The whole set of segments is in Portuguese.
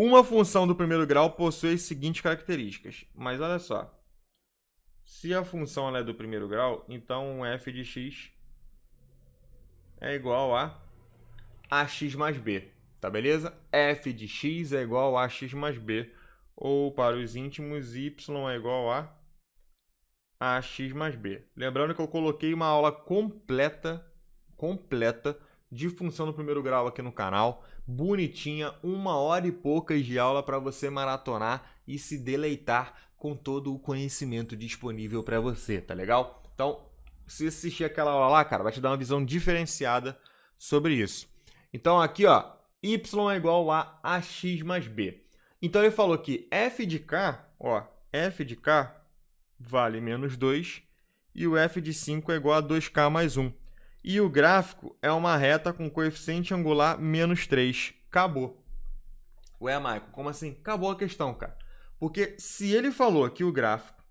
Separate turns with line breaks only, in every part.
Uma função do primeiro grau possui as seguintes características. Mas olha só. Se a função ela é do primeiro grau, então f de x é igual a ax mais b. Tá beleza? F de x é igual a ax mais b. Ou, para os íntimos, y é igual a ax mais b. Lembrando que eu coloquei uma aula completa de função do primeiro grau aqui no canal. Bonitinha, 1h e poucas de aula para você maratonar e se deleitar com todo o conhecimento disponível para você, tá legal? Então, se assistir aquela aula lá, cara, vai te dar uma visão diferenciada sobre isso. Então, aqui, ó, y é igual a ax mais b. Então, ele falou que f de k, ó, f de k vale menos 2 e o f de 5 é igual a 2k mais 1. E o gráfico é uma reta com coeficiente angular menos 3. Acabou. Ué, Maicon, como assim? Acabou a questão, cara. Porque se ele falou que o gráfico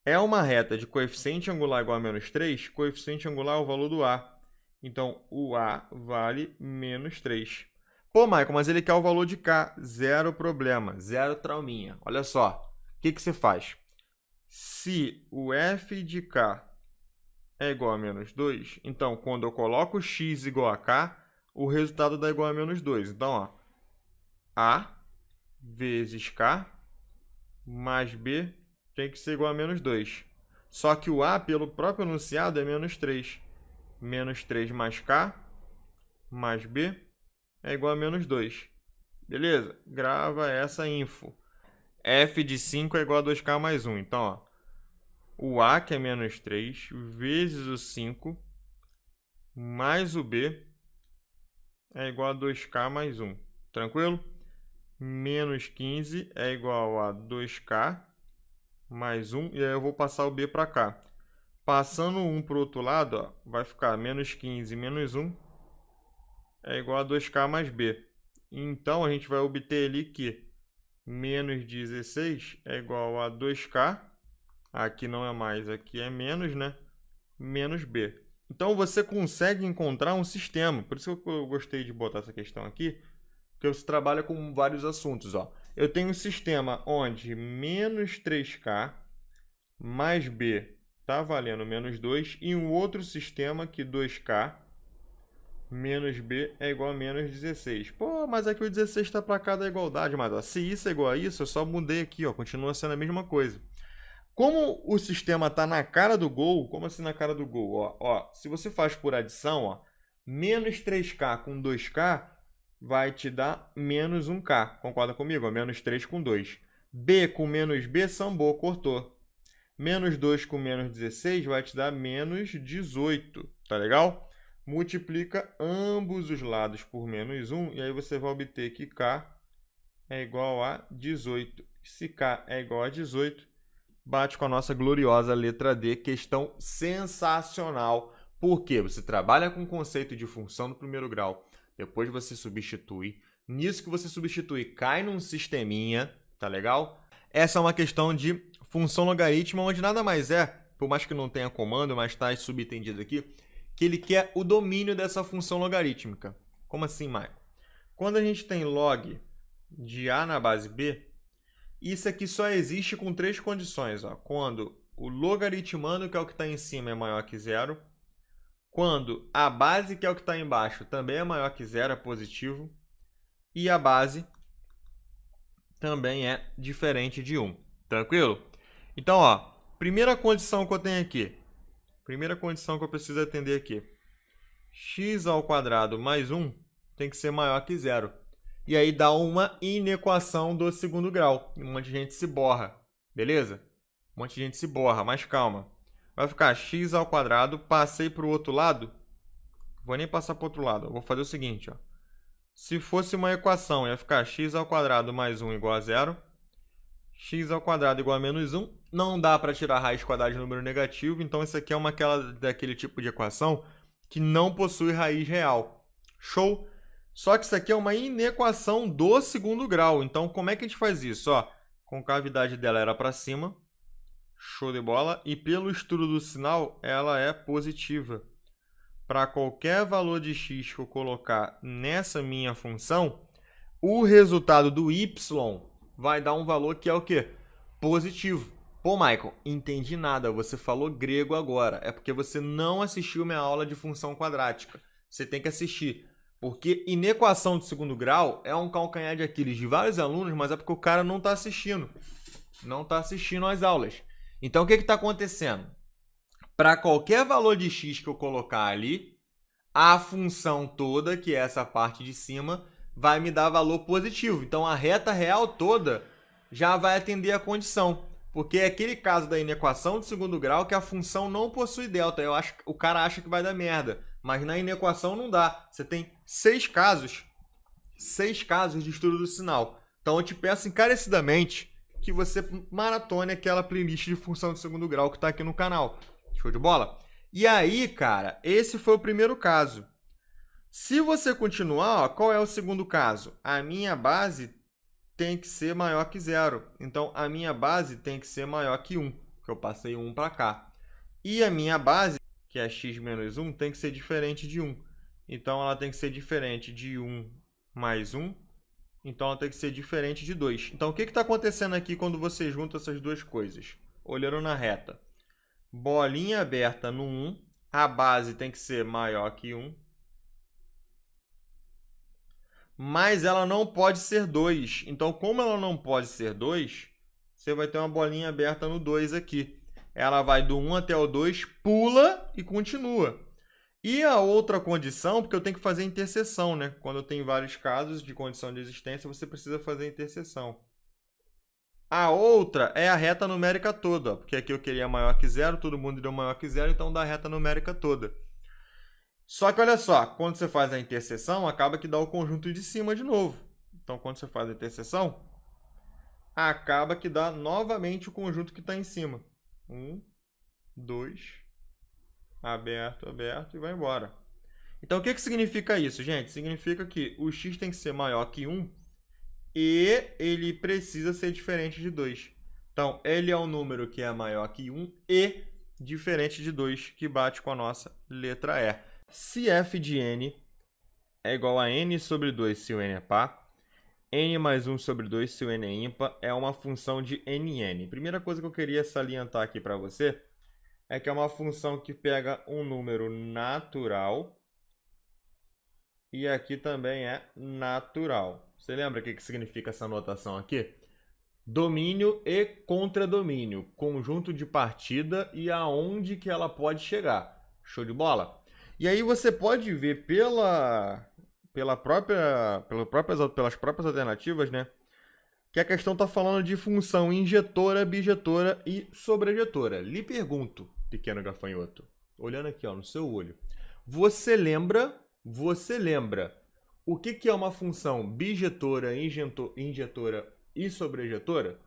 é uma reta de coeficiente angular igual a menos 3, coeficiente angular é o valor do A. Então, o A vale menos 3. Pô, Maicon, mas ele quer o valor de K. Zero problema, zero trauminha. Olha só, o que você faz? Se o f de K é igual a menos 2, então, quando eu coloco x igual a k, o resultado dá igual a menos 2. Então, ó, a vezes k mais b tem que ser igual a menos 2. Só que o a, pelo próprio enunciado, é menos 3. Menos 3 mais k mais b é igual a menos 2. Beleza? Grava essa info. F de 5 é igual a 2k mais 1. Então, ó, o a, que é menos 3, vezes o 5, mais o b, é igual a 2k mais 1. Tranquilo? Menos 15 é igual a 2k mais 1, e aí eu vou passar o b para cá. Passando 1 para o outro lado, ó, vai ficar menos 15 menos 1 é igual a 2k mais b. Então, a gente vai obter ali que menos 16 é igual a 2k, aqui não é mais, aqui é menos, né? Menos b. Então, você consegue encontrar um sistema. Por isso que eu gostei de botar essa questão aqui, porque você trabalha com vários assuntos. Ó. Eu tenho um sistema onde menos 3k mais b está valendo menos 2, e um outro sistema que 2k menos b é igual a menos 16. Pô, mas aqui o 16 está para cá da igualdade, mas ó, se isso é igual a isso, eu só mudei aqui, ó, continua sendo a mesma coisa. Como o sistema está na cara do gol, como assim na cara do gol? Ó, se você faz por adição, ó, menos 3k com 2k vai te dar menos 1k. Concorda comigo? Ó, menos 3 com 2. B com menos b, sambou, cortou. Menos 2 com menos 16 vai te dar menos 18. Tá legal? Multiplica ambos os lados por menos 1 e aí você vai obter que k é igual a 18. Se k é igual a 18, bate com a nossa gloriosa letra D, questão sensacional. Por quê? Você trabalha com o conceito de função do primeiro grau, depois você substitui. Nisso que você substitui, cai num sisteminha, tá legal? Essa é uma questão de função logarítmica, onde nada mais é, por mais que não tenha comando, mas está subentendido aqui, que ele quer o domínio dessa função logarítmica. Como assim, Maicon? Quando a gente tem log de a na base b, isso aqui só existe com 3 condições. Ó. Quando o logaritmando, que é o que está em cima, é maior que zero. Quando a base, que é o que está embaixo, também é maior que zero, é positivo. E a base também é diferente de 1. Tranquilo? Então, ó, primeira condição que eu tenho aqui. Primeira condição que eu preciso atender aqui. X ao quadrado mais 1 tem que ser maior que zero. E aí dá uma inequação do segundo grau. Um monte de gente se borra. Beleza? Um monte de gente se borra, mas calma. Vai ficar x ao quadrado, passei para o outro lado. Vou nem passar para o outro lado. Eu vou fazer o seguinte. Ó. Se fosse uma equação, ia ficar x ao quadrado mais 1 igual a zero. X ao quadrado igual a menos 1. Não dá para tirar a raiz quadrada de número negativo. Então, isso aqui é daquele tipo de equação que não possui raiz real. Show? Só que isso aqui é uma inequação do segundo grau. Então, como é que a gente faz isso? Ó, concavidade dela era para cima. Show de bola. E pelo estudo do sinal, ela é positiva. Para qualquer valor de x que eu colocar nessa minha função, o resultado do y vai dar um valor que é o quê? Positivo. Pô, Michael, entendi nada. Você falou grego agora. É porque você não assistiu minha aula de função quadrática. Você tem que assistir. Porque inequação de segundo grau é um calcanhar de Aquiles de vários alunos, mas é porque o cara não está assistindo. Não está assistindo às aulas. Então, o que está acontecendo? Para qualquer valor de x que eu colocar ali, a função toda, que é essa parte de cima, vai me dar valor positivo. Então, a reta real toda já vai atender a condição. Porque é aquele caso da inequação de segundo grau que a função não possui delta. O cara acha que vai dar merda. Mas na inequação não dá. Você tem 6 casos de estudo do sinal. Então eu te peço encarecidamente que você maratone aquela playlist de função de segundo grau que está aqui no canal. Show de bola? E aí, cara, esse foi o primeiro caso. Se você continuar, ó, qual é o segundo caso? A minha base tem que ser maior que 0. Então, a minha base tem que ser maior que 1, que eu passei 1 para cá. E a minha base, que é x menos 1, tem que ser diferente de 1. Então, ela tem que ser diferente de 1 mais 1. Então, ela tem que ser diferente de 2. Então, o que está acontecendo aqui quando você junta essas duas coisas? Olhando na reta. Bolinha aberta no 1. A base tem que ser maior que 1. Mas ela não pode ser 2. Então, como ela não pode ser 2, você vai ter uma bolinha aberta no 2 aqui. Ela vai do 1 até o 2, pula e continua. E a outra condição, porque eu tenho que fazer interseção, né? Quando eu tenho vários casos de condição de existência, você precisa fazer interseção. A outra é a reta numérica toda, ó, porque aqui eu queria maior que 0, todo mundo deu maior que 0, então dá a reta numérica toda. Só que olha só, quando você faz a interseção, acaba que dá o conjunto de cima de novo. Então, quando você faz a interseção, acaba que dá novamente o conjunto que está em cima. 1, 2, aberto, aberto e vai embora. Então, o que significa isso, gente? Significa que o x tem que ser maior que 1 e ele precisa ser diferente de 2. Então, ele é um número que é maior que 1 e diferente de 2, que bate com a nossa letra E. Se f de n é igual a n sobre 2 se o n é par, n mais 1 sobre 2 se o n é ímpar, é uma função de nn. Primeira coisa que eu queria salientar aqui para você é que é uma função que pega um número natural e aqui também é natural. Você lembra o que significa essa notação aqui? Domínio e contradomínio, conjunto de partida e aonde que ela pode chegar. Show de bola? E aí você pode ver pelas próprias alternativas, né, que a questão está falando de função injetora, bijetora e sobrejetora. Lhe pergunto, pequeno gafanhoto, olhando aqui, ó, no seu olho, você lembra o que é uma função bijetora, injetora e sobrejetora?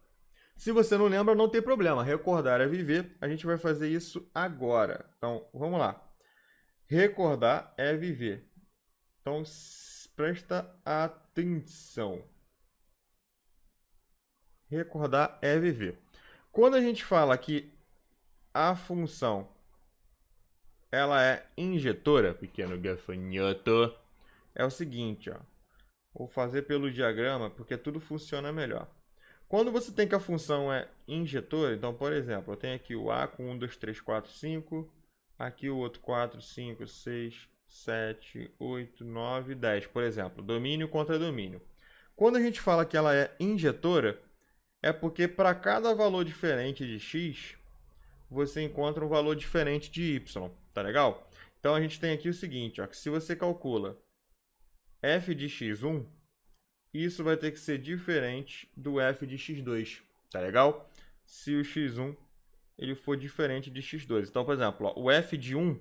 Se você não lembra, não tem problema. Recordar é viver. A gente vai fazer isso agora. Então, vamos lá. Recordar é viver. Então, presta atenção. Recordar é viver. Quando a gente fala que a função ela é injetora, pequeno gafanhoto, é o seguinte, ó. Vou fazer pelo diagrama porque tudo funciona melhor. Quando você tem que a função é injetora, então, por exemplo, eu tenho aqui o A com 1, 2, 3, 4, 5, aqui o outro 4, 5, 6, 7, 8, 9, 10, por exemplo, domínio contra domínio. Quando a gente fala que ela é injetora, é porque para cada valor diferente de x, você encontra um valor diferente de y, tá legal? Então, a gente tem aqui o seguinte, ó, que se você calcula f de x1, isso vai ter que ser diferente do f de x2, tá legal? Se o x1 ele for diferente de x2. Então, por exemplo, ó, o f de 1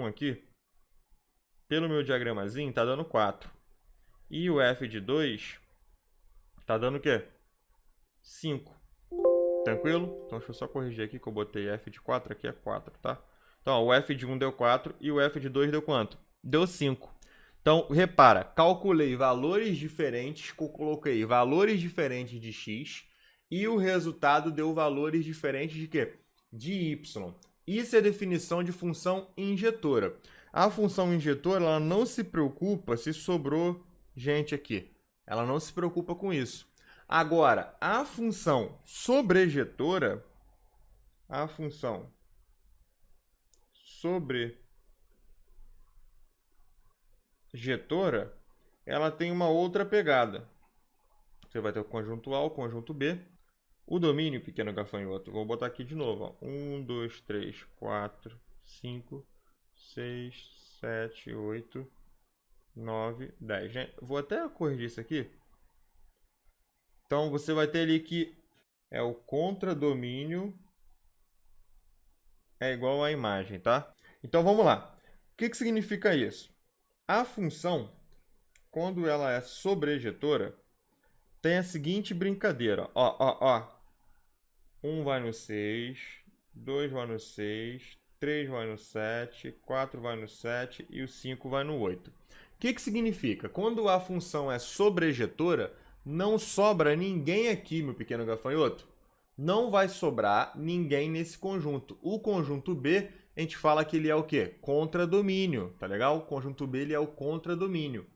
aqui, pelo meu diagramazinho, está dando 4. E o f de 2 está dando o quê? 5. Tranquilo? Então, deixa eu só corrigir aqui que eu botei f de 4, aqui é 4, tá? Então, ó, o f de 1 deu 4 e o f de 2 deu quanto? Deu 5. Então, repara, calculei valores diferentes, coloquei valores diferentes de x e o resultado deu valores diferentes de quê? De y. Isso é definição de função injetora. A função injetora, ela não se preocupa se sobrou gente aqui. Ela não se preocupa com isso. Agora, a função sobrejetora, a função sobrejetora, ela tem uma outra pegada. Você vai ter o conjunto A, o conjunto B. O domínio, pequeno gafanhoto, vou botar aqui de novo. 1, 2, 3, 4, 5, 6, 7, 8, 9, 10. Vou até corrigir isso aqui. Então, você vai ter ali que é o contradomínio é igual à imagem, tá? Então, vamos lá. O que significa isso? A função, quando ela é sobrejetora, tem a seguinte brincadeira. Ó. 1 vai no 6, 2 vai no 6, 3 vai no 7, 4 vai no 7 e o 5 vai no 8. O que significa? Quando a função é sobrejetora, não sobra ninguém aqui, meu pequeno gafanhoto. Não vai sobrar ninguém nesse conjunto. O conjunto B, a gente fala que ele é o quê? Contradomínio, tá legal? O conjunto B ele é o contradomínio.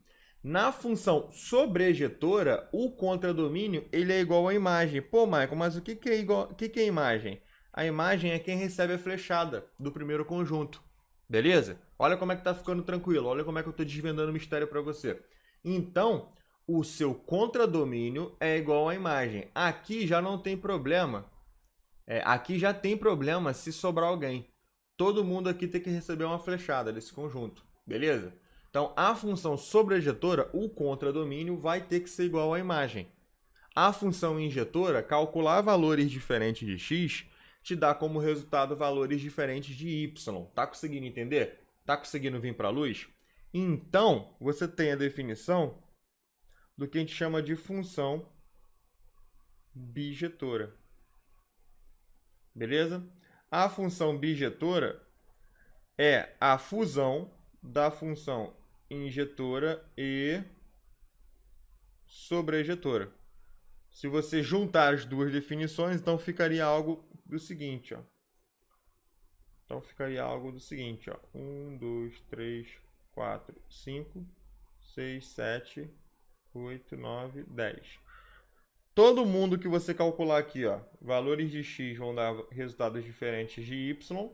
Na função sobrejetora, o contradomínio ele é igual à imagem. Pô, Michael, mas o que é igual? O que é imagem? A imagem é quem recebe a flechada do primeiro conjunto. Beleza? Olha como é que tá ficando tranquilo. Olha como é que eu estou desvendando o mistério para você. Então, o seu contradomínio é igual à imagem. Aqui já não tem problema. Aqui já tem problema se sobrar alguém. Todo mundo aqui tem que receber uma flechada desse conjunto. Beleza? Então, a função sobrejetora, o contradomínio, vai ter que ser igual à imagem. A função injetora, calcular valores diferentes de x, te dá como resultado valores diferentes de y. Tá conseguindo entender? Tá conseguindo vir para a luz? Então, você tem a definição do que a gente chama de função bijetora. Beleza? A função bijetora é a fusão da função injetora e sobrejetora. Se você juntar as duas definições, então ficaria algo do seguinte, ó. Então ficaria algo do seguinte, ó. 1, 2, 3, 4, 5, 6, 7, 8, 9, 10. Todo mundo que você calcular aqui, ó, valores de x vão dar resultados diferentes de y.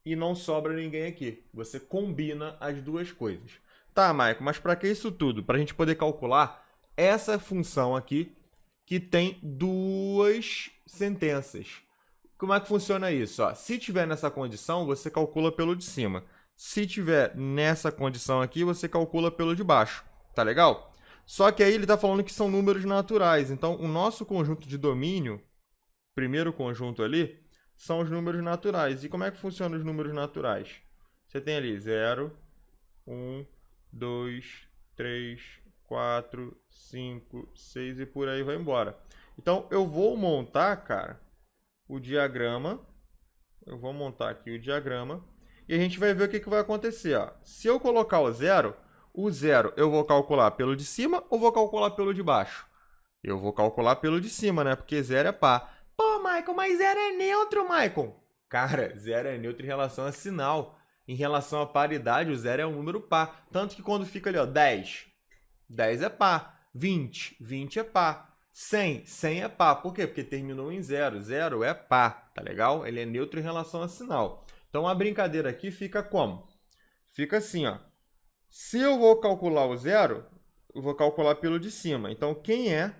E não sobra ninguém aqui. Você combina as duas coisas. Tá, Maico, mas para que isso tudo? Para a gente poder calcular essa função aqui que tem duas sentenças. Como é que funciona isso? Ó, se tiver nessa condição, você calcula pelo de cima. Se tiver nessa condição aqui, você calcula pelo de baixo. Tá legal? Só que aí ele está falando que são números naturais. Então, o nosso conjunto de domínio, primeiro conjunto ali, são os números naturais. E como é que funcionam os números naturais? Você tem ali 0, 1, 2, 3, 4, 5, 6 e por aí vai embora. Então, eu vou montar, cara, o diagrama. Eu vou montar aqui o diagrama. E a gente vai ver o que vai acontecer. Ó. Se eu colocar o 0 eu vou calcular pelo de cima ou vou calcular pelo de baixo? Eu vou calcular pelo de cima, né? Porque 0 é par. Pô, Michael, mas 0 é neutro, Michael. Cara, 0 é neutro em relação a sinal. Em relação à paridade, o 0 é um número par. Tanto que quando fica ali, ó, 10, 10 é par. 20, 20 é par. 100, 100 é par. Por quê? Porque terminou em 0. 0 é par, tá legal? Ele é neutro em relação a sinal. Então, a brincadeira aqui fica como? Fica assim, ó. Se eu vou calcular o 0, eu vou calcular pelo de cima. Então, quem é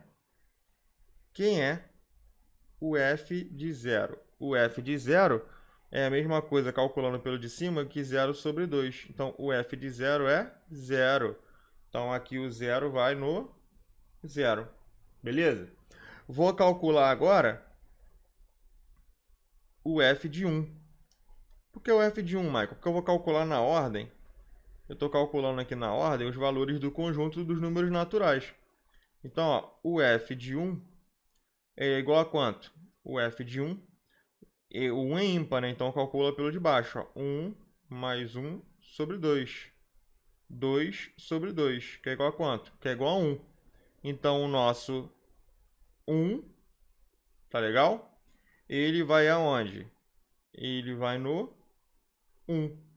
o f de 0? O f de 0 é a mesma coisa calculando pelo de cima que 0 sobre 2. Então, o f de 0 é 0. Então, aqui o 0 vai no 0. Beleza? Vou calcular agora o f de 1. Por que o f de 1, Michael? Porque eu vou calcular na ordem. Eu estou calculando aqui na ordem os valores do conjunto dos números naturais. Então, ó, o f de 1 é igual a quanto? O f de 1, e o 1 é ímpar, né? Então calcula pelo de baixo. Ó. 1 mais 1 sobre 2. 2 sobre 2, que é igual a quanto? Que é igual a 1. Então, o nosso 1, tá legal? Ele vai aonde? Ele vai no 1.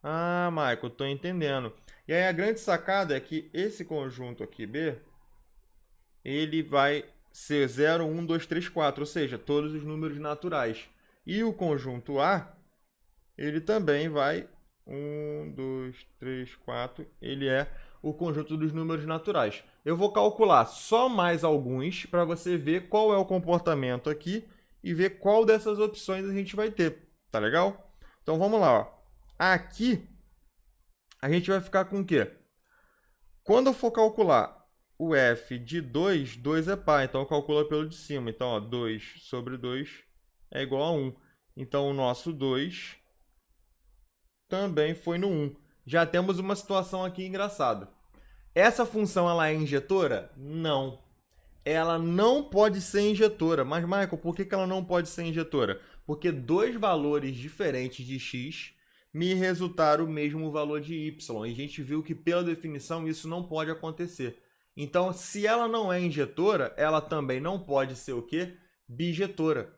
Ah, Michael, tô entendendo. E aí a grande sacada é que esse conjunto aqui, B, ele vai ser 0, 1, 2, 3, 4, ou seja, todos os números naturais. E o conjunto A, ele também vai 1, 2, 3, 4, ele é o conjunto dos números naturais. Eu vou calcular só mais alguns para você ver qual é o comportamento aqui e ver qual dessas opções a gente vai ter, tá legal? Então vamos lá, ó. Aqui a gente vai ficar com o quê? Quando eu for calcular o f de 2, 2 é par, então calcula pelo de cima. Então, ó, 2 sobre 2 é igual a 1. Então, o nosso 2 também foi no 1. Já temos uma situação aqui engraçada. Essa função ela é injetora? Não. Ela não pode ser injetora. Mas, Michael, por que ela não pode ser injetora? Porque dois valores diferentes de x me resultaram o mesmo valor de y. E a gente viu que, pela definição, isso não pode acontecer. Então, se ela não é injetora, ela também não pode ser o quê? Bijetora.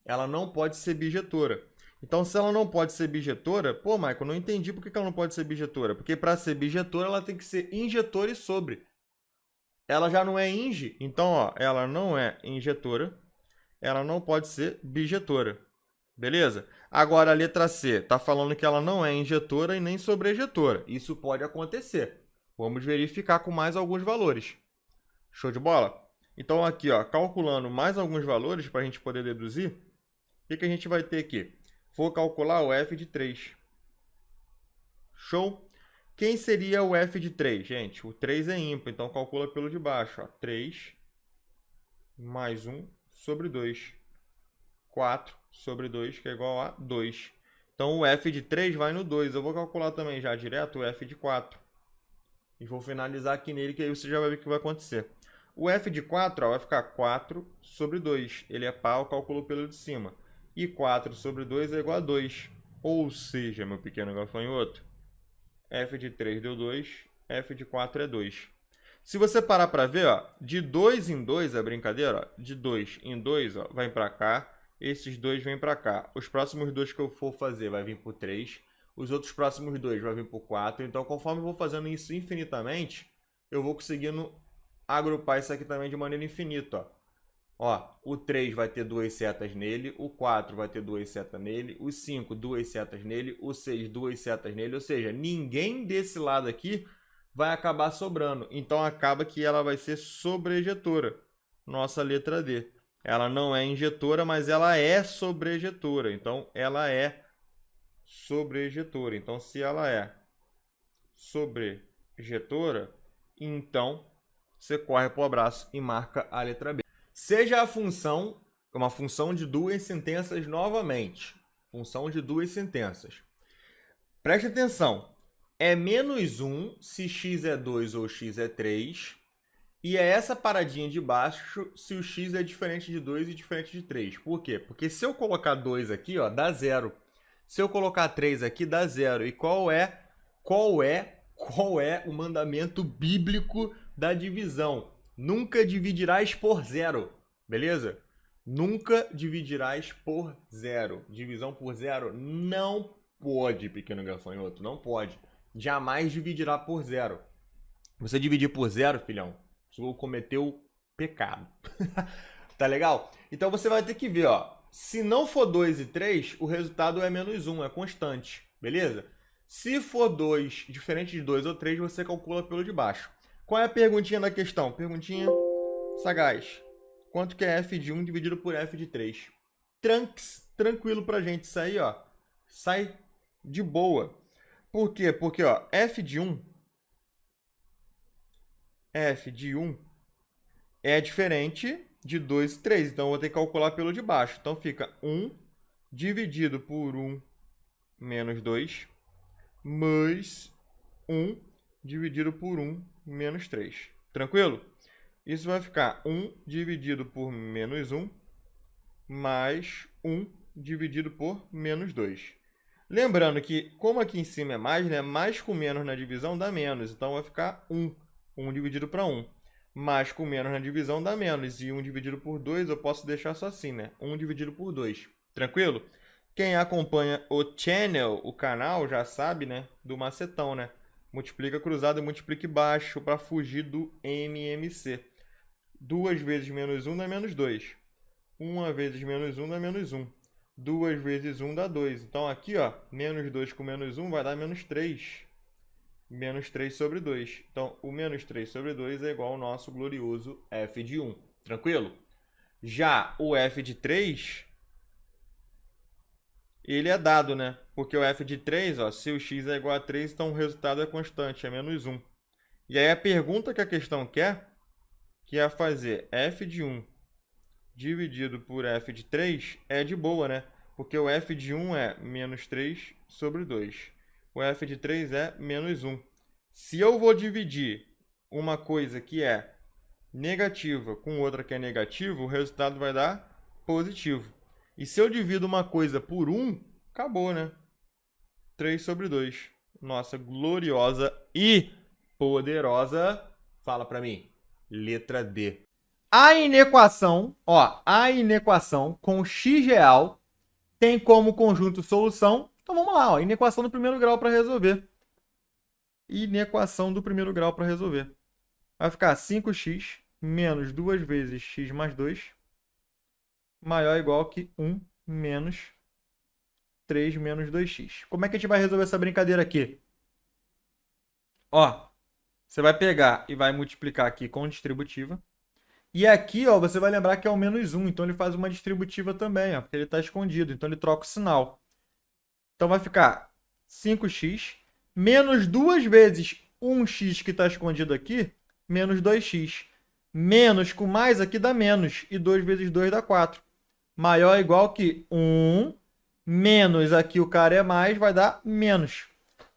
Ela não pode ser bijetora. Então, se ela não pode ser bijetora, pô, Michael, não entendi por que ela não pode ser bijetora. Porque para ser bijetora, ela tem que ser injetora e sobre. Ela já não é inje, então, ó, ela não é injetora, ela não pode ser bijetora. Beleza? Agora, a letra C está falando que ela não é injetora e nem sobrejetora. Isso pode acontecer. Vamos verificar com mais alguns valores. Show de bola? Então, aqui, ó, calculando mais alguns valores para a gente poder deduzir, o que a gente vai ter aqui? Vou calcular o f de 3. Show? Quem seria o f de 3? Gente, o 3 é ímpar, então calcula pelo de baixo. Ó. 3 mais 1 sobre 2. 4 sobre 2, que é igual a 2. Então, o f de 3 vai no 2. Eu vou calcular também já direto o f de 4. E vou finalizar aqui nele, que aí você já vai ver o que vai acontecer. O f de 4 ó, vai ficar 4 sobre 2. Ele é par, eu calculo pelo de cima. E 4 sobre 2 é igual a 2. Ou seja, meu pequeno gafanhoto, f de 3 deu 2, f de 4 é 2. Se você parar para ver, ó, de 2 em 2 é brincadeira, ó, de 2 em 2 ó, vai para cá, esses dois vêm para cá. Os próximos dois que eu for fazer vai vir para o 3, os outros próximos dois vai vir para o 4. Então, conforme eu vou fazendo isso infinitamente, eu vou conseguindo agrupar isso aqui também de maneira infinita. Ó. Ó, o 3 vai ter duas setas nele, o 4 vai ter duas setas nele, o 5 duas setas nele, o 6 duas setas nele, ou seja, ninguém desse lado aqui vai acabar sobrando. Então acaba que ela vai ser sobrejetora, nossa letra D. Ela não é injetora, mas ela é sobrejetora. Então ela é sobrejetora. Então se ela é sobrejetora, então você corre para o abraço e marca a letra B. Seja a função uma função de duas sentenças novamente. Função de duas sentenças. Preste atenção. É menos 1 se x é 2 ou x é 3. E é essa paradinha de baixo se o x é diferente de 2 e diferente de 3. Por quê? Porque se eu colocar 2 aqui, ó, dá 0. Se eu colocar 3 aqui, dá 0. E qual é o mandamento bíblico da divisão? Nunca dividirás por 0. Beleza? Nunca dividirás por 0. Divisão por 0 não pode, pequeno gafanhoto. Não pode. Jamais dividirá por 0. Você dividir por 0, filhão, você cometeu pecado. Tá legal? Então você vai ter que ver, ó. Se não for 2 e 3, o resultado é menos 1, é constante. Beleza? Se for 2, diferente de 2 ou 3, você calcula pelo de baixo. Qual é a perguntinha da questão? Perguntinha sagaz. Quanto que é f de 1 dividido por f de 3? Tranquilo pra gente isso aí, ó. Sai de boa. Por quê? Porque, ó, f de 1 é diferente de 2 e 3. Então, eu vou ter que calcular pelo de baixo. Então, fica 1 dividido por 1 menos 2, mais 1 dividido por 1 menos 3. Tranquilo? Isso vai ficar 1 dividido por menos 1, mais 1 dividido por menos 2. Lembrando que, como aqui em cima é mais, né? Mais com menos na divisão dá menos. Então, vai ficar 1. 1 dividido para 1. Mais com menos na divisão dá menos. E 1 dividido por 2 eu posso deixar só assim, né? 1 dividido por 2. Tranquilo? Quem acompanha o channel, o canal, já sabe, né, do macetão, né? Multiplica cruzado e multiplique baixo para fugir do MMC. 2 vezes menos 1 dá menos 2. 1 vezes menos 1 dá menos 1. 2 vezes 1 dá 2. Então aqui, ó, menos 2 com menos 1 vai dar menos 3. Menos 3 sobre 2. Então, o menos 3 sobre 2 é igual ao nosso glorioso f de 1. Tranquilo? Já o f de 3, ele é dado, né? Porque o f de 3, ó, se o x é igual a 3, então o resultado é constante, é menos 1. E aí a pergunta que a questão quer, que é fazer f de 1 dividido por f de 3, é de boa, né? Porque o f de 1 é menos 3 sobre 2. O f de 3 é menos 1. Se eu vou dividir uma coisa que é negativa com outra que é negativa, o resultado vai dar positivo. E se eu divido uma coisa por 1, acabou, né? 3 sobre 2. Nossa gloriosa e poderosa, fala para mim, letra D. A inequação, ó, a inequação com x real tem como conjunto solução. Então vamos lá, ó, inequação do primeiro grau para resolver. Inequação do primeiro grau para resolver. Vai ficar 5x menos 2 vezes x mais 2 maior ou igual que 1 menos 3 menos 2x. Como é que a gente vai resolver essa brincadeira aqui? Ó, você vai pegar e vai multiplicar aqui com distributiva. E aqui, ó, você vai lembrar que é o menos 1, então ele faz uma distributiva também, ó, porque ele está escondido, então ele troca o sinal. Então vai ficar 5x menos 2 vezes 1x que está escondido aqui, menos 2x. Menos com mais aqui dá menos, e 2 vezes 2 dá 4. Maior ou igual que 1, menos aqui o cara é mais, vai dar menos.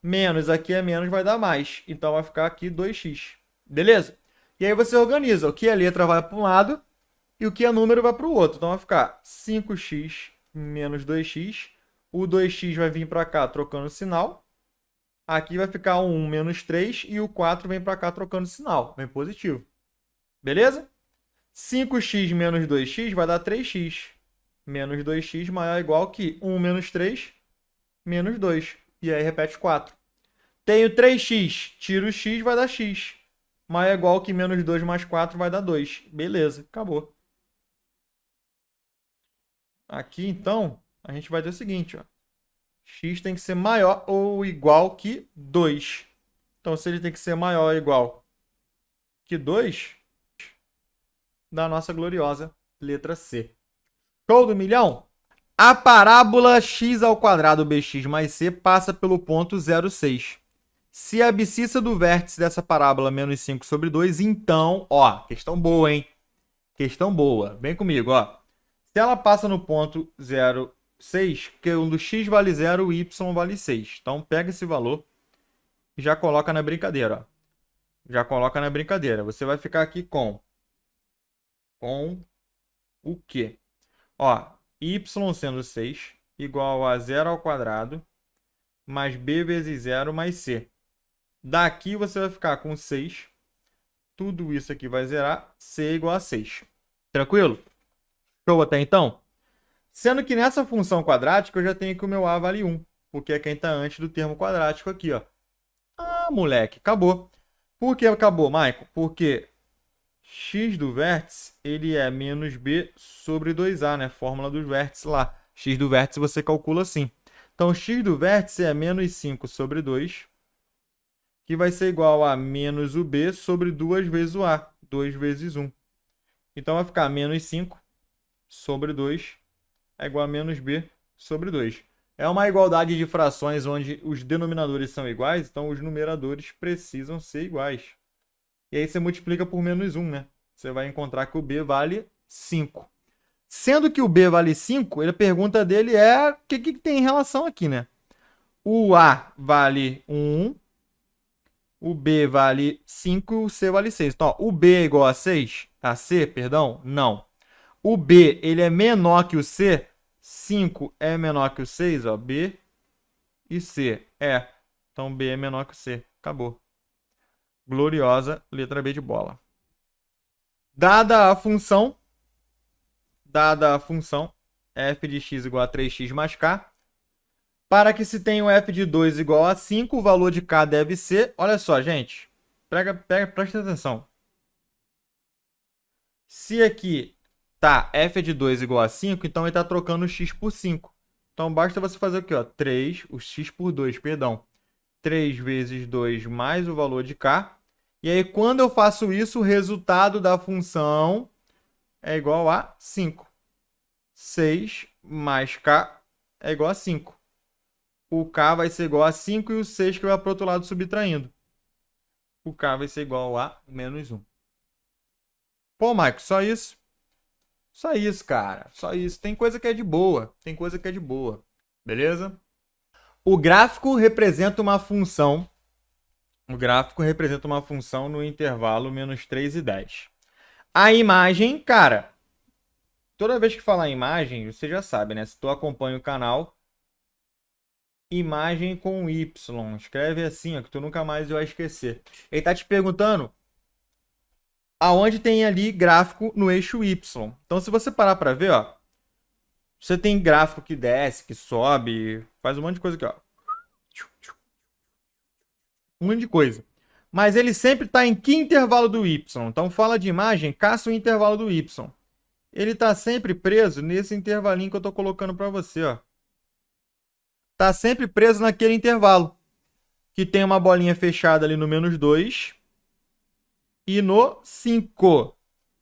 Menos aqui é menos, vai dar mais. Então vai ficar aqui 2x. Beleza? E aí você organiza. O que é letra vai para um lado e o que é número vai para o outro. Então vai ficar 5x menos 2x. O 2x vai vir para cá trocando sinal. Aqui vai ficar o 1 menos 3 e o 4 vem para cá trocando sinal. Vem positivo. Beleza? 5x menos 2x vai dar 3x. Menos 2x maior ou igual que 1 menos 3 menos 2. E aí repete 4. Tenho 3x, tiro o x, vai dar x. Maior ou igual que menos 2 mais 4 vai dar 2. Beleza, acabou. Aqui, então, a gente vai ter o seguinte, ó. X tem que ser maior ou igual que 2. Então, se ele tem que ser maior ou igual que 2, da nossa gloriosa letra C. Show do milhão? A parábola x ao quadrado bx mais c passa pelo ponto 0,6. Se a abscissa do vértice dessa parábola menos 5 sobre 2, então, ó, questão boa, hein? Questão boa. Vem comigo, ó. Se ela passa no ponto 0,6, que o x vale 0, o y vale 6. Então, pega esse valor e já coloca na brincadeira, ó. Já coloca na brincadeira. Você vai ficar aqui com o quê? Ó, y sendo 6 igual a 0 ao quadrado mais b vezes 0 mais c. Daqui você vai ficar com 6. Tudo isso aqui vai zerar. C igual a 6. Tranquilo? Show até então? Sendo que nessa função quadrática eu já tenho que o meu a vale 1. Porque é quem está antes do termo quadrático aqui, ó. Ah, moleque, acabou. Por que acabou, Maicon? Porque x do vértice, ele é menos b sobre 2a, né? Fórmula dos vértices lá. X do vértice você calcula assim. Então, x do vértice é menos 5 sobre 2, que vai ser igual a menos o b sobre 2 vezes o a. 2 vezes 1. Então, vai ficar menos 5 sobre 2 é igual a menos b sobre 2. É uma igualdade de frações onde os denominadores são iguais, então os numeradores precisam ser iguais. E aí você multiplica por menos 1, né? Você vai encontrar que o b vale 5. Sendo que o b vale 5, a pergunta dele é o que tem em relação aqui, né? O a vale 1, o b vale 5 e o c vale 6. Então, ó, o b é igual a 6? A c, perdão? Não. O b ele é menor que o c? 5 é menor que o 6, ó, b e c. É. Então, b é menor que o c. Acabou. Gloriosa letra B de bola. Dada a função, f de x igual a 3x mais k. Para que se tenha o f de 2 igual a 5, o valor de k deve ser... Olha só, gente. Presta atenção. Se aqui tá f de 2 igual a 5, então ele está trocando o x por 5. Então basta você fazer aqui, ó, 3, o x por 2, perdão. 3 vezes 2 mais o valor de k. E aí, quando eu faço isso, o resultado da função é igual a 5. 6 mais k é igual a 5. O k vai ser igual a 5 e o 6 que vai para o outro lado subtraindo. O k vai ser igual a menos 1. Pô, Maico, só isso? Só isso, cara. Só isso. Tem coisa que é de boa. Tem coisa que é de boa. Beleza? O gráfico representa uma função. O gráfico representa uma função no intervalo menos 3 e 10. A imagem, cara, toda vez que falar imagem, você já sabe, né? Se tu acompanha o canal, imagem com Y. Escreve assim, ó, que tu nunca mais vai esquecer. Ele tá te perguntando aonde tem ali gráfico no eixo Y. Então, se você parar para ver, ó, você tem gráfico que desce, que sobe, faz um monte de coisa aqui, ó. Um monte de coisa. Mas ele sempre está em que intervalo do Y? Então, fala de imagem, caça o intervalo do Y. Ele está sempre preso nesse intervalinho que eu estou colocando para você, ó. Está sempre preso naquele intervalo. Que tem uma bolinha fechada ali no menos 2 e no 5.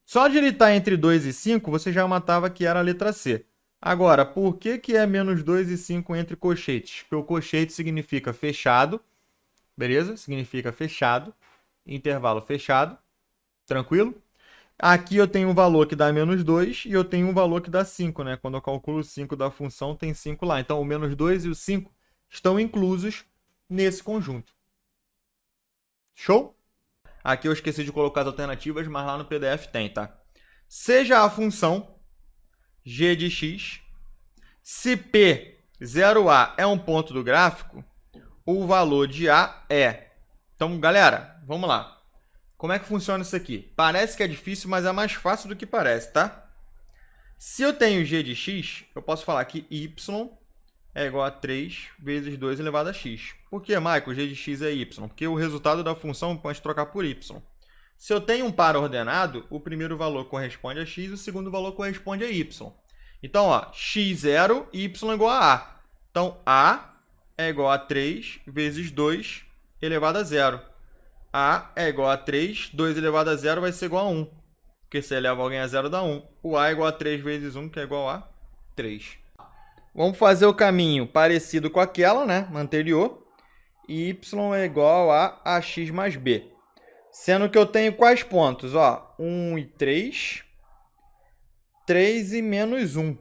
Só de ele estar entre 2 e 5, você já matava que era a letra C. Agora, por que é menos 2 e 5 entre colchetes? Porque o colchete significa fechado. Beleza? Significa fechado. Intervalo fechado. Tranquilo? Aqui eu tenho um valor que dá menos 2 e eu tenho um valor que dá 5, né? Quando eu calculo 5 da função, tem 5 lá. Então, o menos 2 e o 5 estão inclusos nesse conjunto. Show? Aqui eu esqueci de colocar as alternativas, mas lá no PDF tem, tá? Seja a função g de x, se P 0A é um ponto do gráfico, o valor de A é... Então, galera, vamos lá. Como é que funciona isso aqui? Parece que é difícil, mas é mais fácil do que parece, tá? Se eu tenho g de x, eu posso falar que y é igual a 3 vezes 2 elevado a x. Por que, Michael, g de x é y? Porque o resultado da função pode trocar por y. Se eu tenho um par ordenado, o primeiro valor corresponde a x e o segundo valor corresponde a y. Então, ó, x0, y igual a a. Então, a é igual a 3 vezes 2 elevado a 0. A é igual a 3, 2 elevado a 0 vai ser igual a 1. Porque se eleva alguém a 0 dá 1. O a é igual a 3 vezes 1, que é igual a 3. Vamos fazer o caminho parecido com aquela, né, anterior. Y é igual a ax mais b. Sendo que eu tenho quais pontos? Ó, 1 e 3. 3 e menos 1.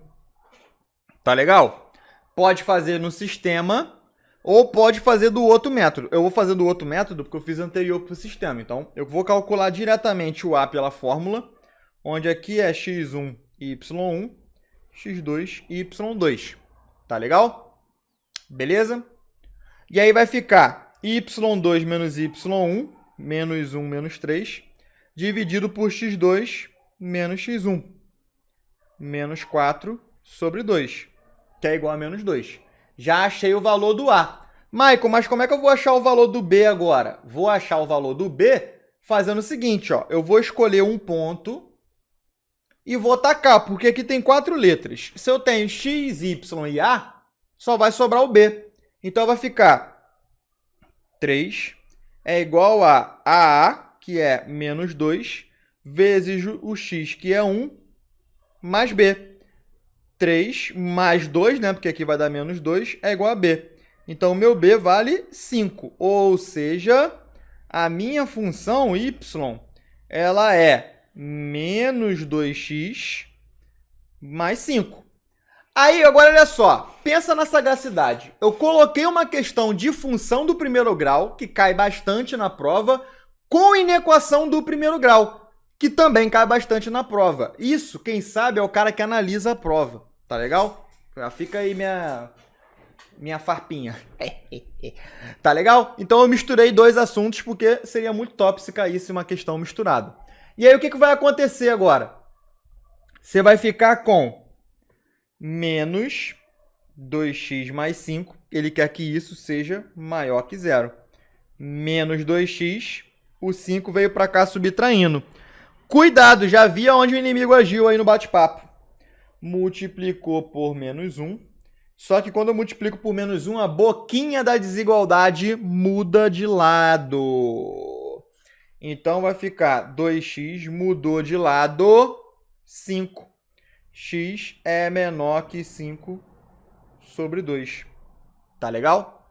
Tá legal? Pode fazer no sistema ou pode fazer do outro método. Eu vou fazer do outro método porque eu fiz anterior para o sistema. Então, eu vou calcular diretamente o a pela fórmula, onde aqui é x1 e y1, x2 e y2. Tá legal? Beleza? E aí vai ficar y2 menos y1, menos 1 menos 3, dividido por x2 menos x1, menos 4 sobre 2, que é igual a menos 2. Já achei o valor do A. Michael, mas como é que eu vou achar o valor do B agora? Vou achar o valor do B fazendo o seguinte, ó. Eu vou escolher um ponto e vou tacar, porque aqui tem 4 letras. Se eu tenho x, y e A, só vai sobrar o B. Então, vai ficar 3 é igual a AA, que é menos 2, vezes o x, que é 1, mais B. 3 mais 2, né? Porque aqui vai dar menos 2, é igual a B. Então, o meu B vale 5. Ou seja, a minha função y, ela é menos 2x mais 5. Aí, agora olha só. Pensa na sagacidade. Eu coloquei uma questão de função do primeiro grau, que cai bastante na prova, com inequação do primeiro grau, que também cai bastante na prova. Isso, quem sabe, é o cara que analisa a prova. Tá legal? Fica aí minha farpinha. Tá legal? Então eu misturei dois assuntos porque seria muito top se caísse uma questão misturada. E aí o que vai acontecer agora? Você vai ficar com menos 2x mais 5. Ele quer que isso seja maior que zero. Menos 2x, o 5 veio para cá subtraindo. Cuidado, já vi onde o inimigo agiu aí no bate-papo. Multiplicou por menos 1. Só que quando eu multiplico por menos 1, a boquinha da desigualdade muda de lado. Então vai ficar 2x mudou de lado 5. X é menor que 5 sobre 2. Tá legal?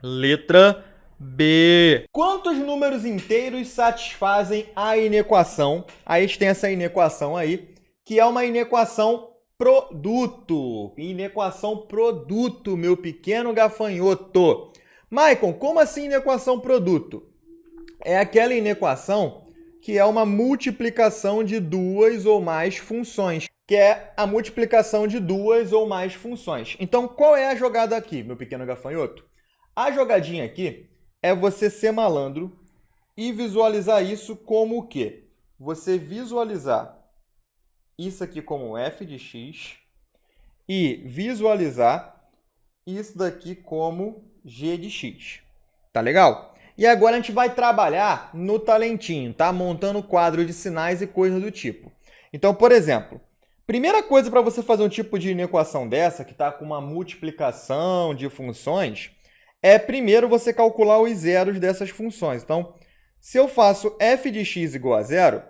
Letra B. Quantos números inteiros satisfazem a inequação? Aí a gente tem essa inequação aí, que é uma inequação produto. Inequação produto, meu pequeno gafanhoto. Maicon, como assim inequação produto? É aquela inequação que é uma multiplicação de duas ou mais funções. Que é a multiplicação de duas ou mais funções. Então, qual é a jogada aqui, meu pequeno gafanhoto? A jogadinha aqui é você ser malandro e visualizar isso como o quê? Você visualizar isso aqui como f de x e visualizar isso daqui como g de x. Tá legal? E agora a gente vai trabalhar no talentinho, tá? Montando quadro de sinais e coisas do tipo. Então, por exemplo, primeira coisa para você fazer um tipo de inequação dessa, que está com uma multiplicação de funções, é primeiro você calcular os zeros dessas funções. Então, se eu faço f de x igual a zero,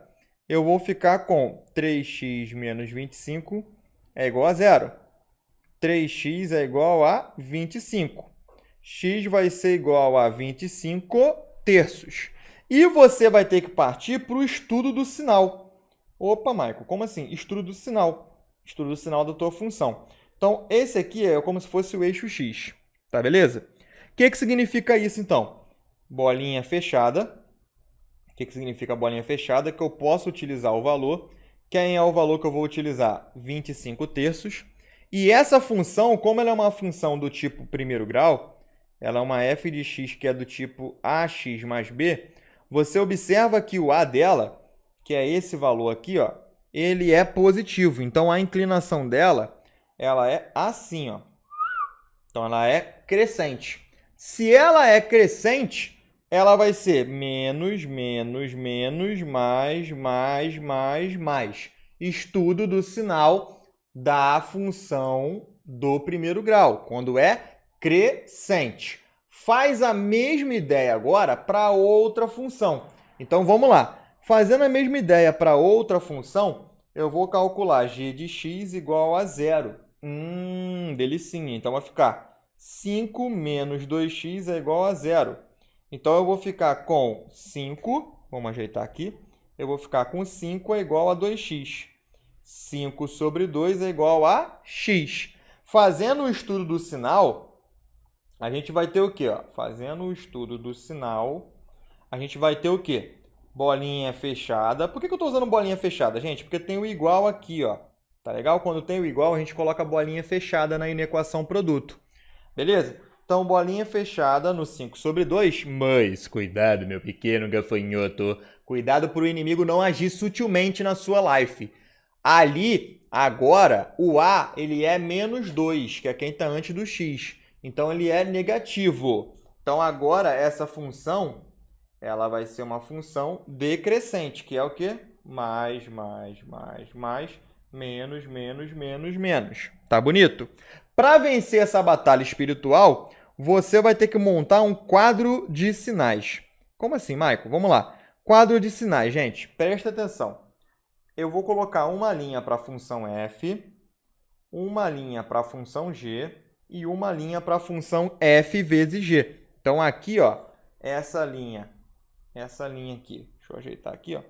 eu vou ficar com 3x menos 25 é igual a zero. 3x é igual a 25. X vai ser igual a 25 terços. E você vai ter que partir para o estudo do sinal. Opa, Michael, como assim? Estudo do sinal. Estudo do sinal da tua função. Então, esse aqui é como se fosse o eixo x. Tá, beleza? O que significa isso, então? Bolinha fechada. O que significa bolinha fechada? Que eu posso utilizar o valor. Quem é o valor que eu vou utilizar? 25 terços. E essa função, como ela é uma função do tipo primeiro grau, ela é uma f de x que é do tipo ax mais b, você observa que o a dela, que é esse valor aqui, ó, ele é positivo. Então, a inclinação dela, ela é assim, ó. Então, ela é crescente. Se ela é crescente, ela vai ser menos, menos, menos, mais, mais, mais, mais. Estudo do sinal da função do primeiro grau, quando é crescente. Faz a mesma ideia agora para outra função. Então, vamos lá. Fazendo a mesma ideia para outra função, eu vou calcular g de x igual a zero. Delicinha. Então, vai ficar 5 menos 2x é igual a zero. Então, eu vou ficar com 5, vamos ajeitar aqui, eu vou ficar com 5 é igual a 2x. 5 sobre 2 é igual a x. Fazendo o estudo do sinal, a gente vai ter o quê? Fazendo o estudo do sinal, a gente vai ter o quê? Bolinha fechada. Por que eu estou usando bolinha fechada, gente? Porque tem o igual aqui, ó. Tá legal? Quando tem o igual, a gente coloca a bolinha fechada na inequação produto. Beleza? Então, bolinha fechada no 5 sobre 2. Mas, cuidado, meu pequeno gafanhoto. Cuidado para o inimigo não agir sutilmente na sua life. Ali, agora, o a ele é menos 2, que é quem está antes do x. Então, ele é negativo. Então, agora, essa função, ela vai ser uma função decrescente, que é o quê? Mais, mais, mais, mais, menos, menos, menos, menos. Tá bonito? Para vencer essa batalha espiritual, você vai ter que montar um quadro de sinais. Como assim, Michael? Vamos lá. Quadro de sinais, gente. Presta atenção. Eu vou colocar uma linha para a função f, uma linha para a função g e uma linha para a função f vezes g. Então, aqui, ó, essa linha aqui, deixa eu ajeitar aqui, ó.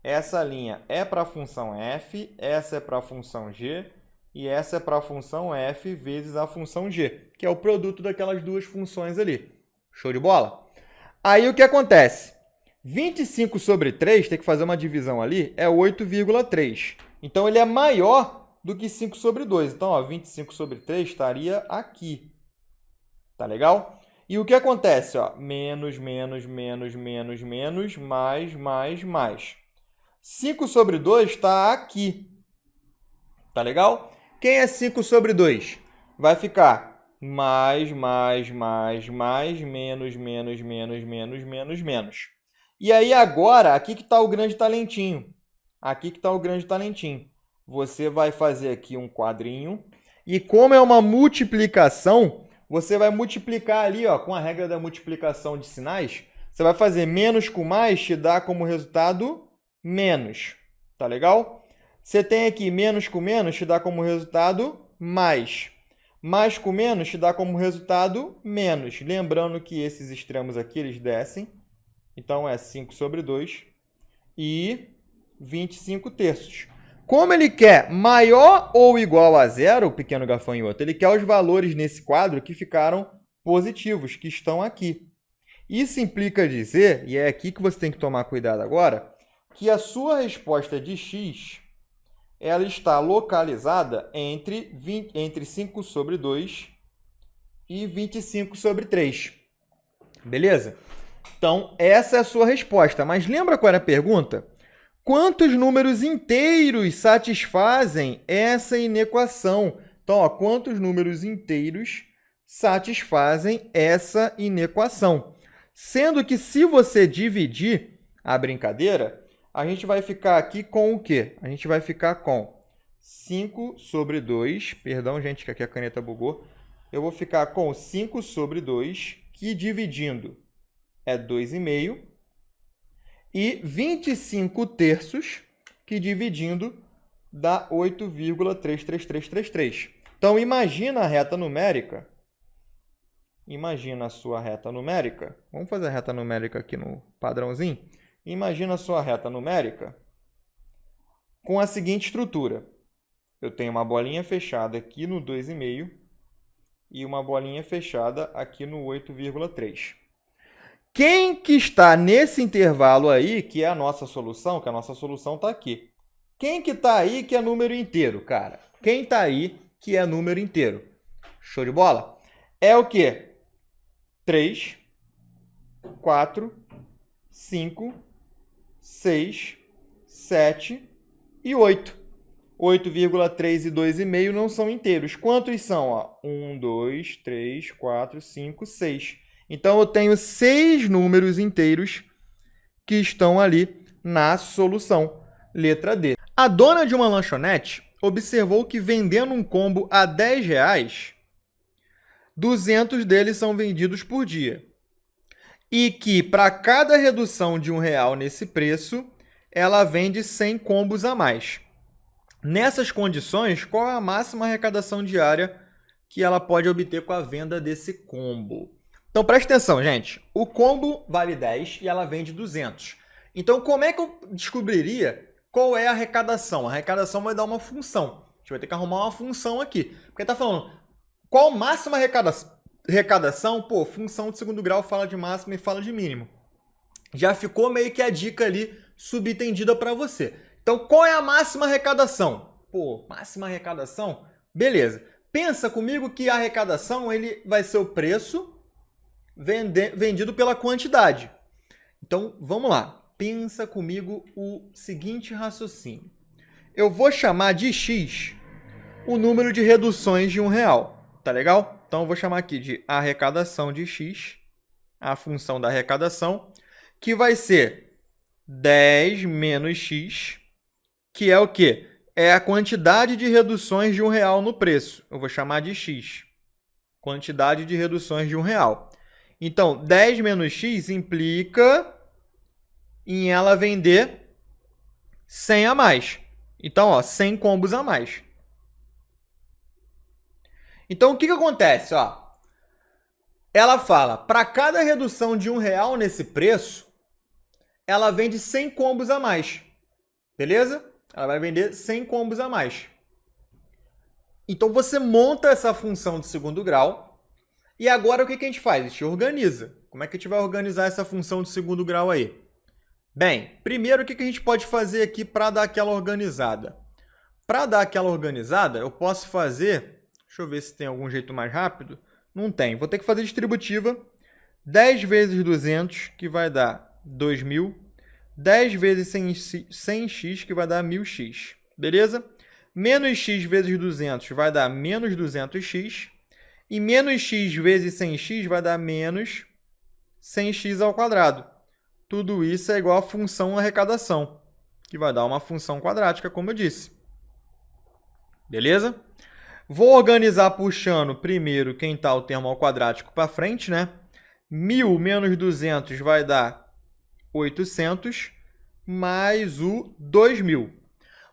Essa linha é para a função f, essa é para a função g e essa é para a função f vezes a função g, que é o produto daquelas duas funções ali. Show de bola? Aí, o que acontece? 25 sobre 3, tem que fazer uma divisão ali, é 8,3. Então, ele é maior do que 5 sobre 2. Então, ó, 25 sobre 3 estaria aqui. Tá legal? E o que acontece? Ó, menos, menos, menos, menos, menos, mais, mais, mais. 5 sobre 2 está aqui. Tá legal? Quem é 5 sobre 2? Vai ficar mais, menos. E aí agora, aqui que está o grande talentinho. Aqui que está o grande talentinho. Você vai fazer aqui um quadrinho. E como é uma multiplicação, você vai multiplicar ali, ó, com a regra da multiplicação de sinais. Você vai fazer menos com mais, te dá como resultado menos. Tá legal? Você tem aqui menos com menos, te dá como resultado mais. Mais com menos, te dá como resultado menos. Lembrando que esses extremos aqui, eles descem. Então, é 5 sobre 2 e 25 terços. Como ele quer maior ou igual a zero, o pequeno gafanhoto, ele quer os valores nesse quadro que ficaram positivos, que estão aqui. Isso implica dizer, e é aqui que você tem que tomar cuidado agora, que a sua resposta de x ela está localizada entre 5 sobre 2 e 25 sobre 3. Beleza? Então, essa é a sua resposta. Mas lembra qual era a pergunta? Quantos números inteiros satisfazem essa inequação? Então, ó, quantos números inteiros satisfazem essa inequação? Sendo que se você dividir a brincadeira, a gente vai ficar aqui com o quê? A gente vai ficar com 5 sobre 2. Perdão, gente, que aqui a caneta bugou. Eu vou ficar com 5 sobre 2, que dividindo é 2,5. E 25 terços, que dividindo dá 8,33333. Então, imagina a reta numérica. Imagina a sua reta numérica. Vamos fazer a reta numérica aqui no padrãozinho. Imagina a sua reta numérica com a seguinte estrutura. Eu tenho uma bolinha fechada aqui no 2,5 e uma bolinha fechada aqui no 8,3. Quem que está nesse intervalo aí, que é a nossa solução, que a nossa solução está aqui? Quem que está aí que é número inteiro, cara? Quem está aí que é número inteiro? Show de bola? É o quê? 3, 4, 5, 6, 7 e 8. 8,3 e 2,5 não são inteiros. Quantos são? Ó? 1, 2, 3, 4, 5, 6. Então, eu tenho 6 números inteiros que estão ali na solução. Letra D. A dona de uma lanchonete observou que vendendo um combo a R$10, 200 deles são vendidos por dia. E que, para cada redução de R$1 nesse preço, ela vende 100 combos a mais. Nessas condições, qual é a máxima arrecadação diária que ela pode obter com a venda desse combo? Então, presta atenção, gente. O combo vale 10 e ela vende 200. Então, como é que eu descobriria qual é a arrecadação? A arrecadação vai dar uma função. A gente vai ter que arrumar uma função aqui. Porque está falando, qual máxima arrecadação? Pô, função de segundo grau fala de máximo e fala de mínimo. Já ficou meio que a dica ali subentendida para você. Então, qual é a máxima arrecadação? Pô, máxima arrecadação? Beleza. Pensa comigo que a arrecadação ele vai ser o preço vendido pela quantidade. Então, vamos lá. Pensa comigo o seguinte raciocínio. Eu vou chamar de x o número de reduções de R$1. Tá legal? Então, eu vou chamar aqui de arrecadação de x, a função da arrecadação, que vai ser 10 menos x, que é o quê? É a quantidade de reduções de R$1 no preço. Eu vou chamar de x. Quantidade de reduções de R$1. Então, 10 menos x implica em ela vender 100 a mais. Então, ó, 100 combos a mais. Então, o que acontece? Ó, ela fala, para cada redução de R$1 nesse preço, ela vende 100 combos a mais. Beleza? Ela vai vender 100 combos a mais. Então, você monta essa função de segundo grau. E agora, o que a gente faz? A gente organiza. Como é que a gente vai organizar essa função de segundo grau aí? Bem, primeiro, o que a gente pode fazer aqui para dar aquela organizada? Para dar aquela organizada, eu posso fazer... Deixa eu ver se tem algum jeito mais rápido. Não tem. Vou ter que fazer distributiva. 10 vezes 200, que vai dar 2.000. 10 vezes 100x, que vai dar 1.000x. Beleza? Menos x vezes 200 vai dar menos 200x. E menos x vezes 100x vai dar menos 100x ao quadrado. Tudo isso é igual a função arrecadação, que vai dar uma função quadrática, como eu disse. Beleza? Vou organizar puxando primeiro quem está o termo ao quadrático para frente, né? 1.000 menos 200 vai dar 800, mais o 2.000.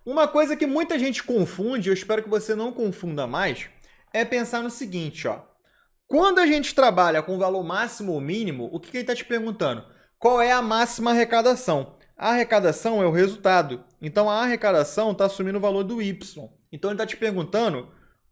Uma coisa que muita gente confunde, eu espero que você não confunda mais, é pensar no seguinte, ó. Quando a gente trabalha com valor máximo ou mínimo, o que ele está te perguntando? Qual é a máxima arrecadação? A arrecadação é o resultado. Então, a arrecadação está assumindo o valor do y. Então, ele está te perguntando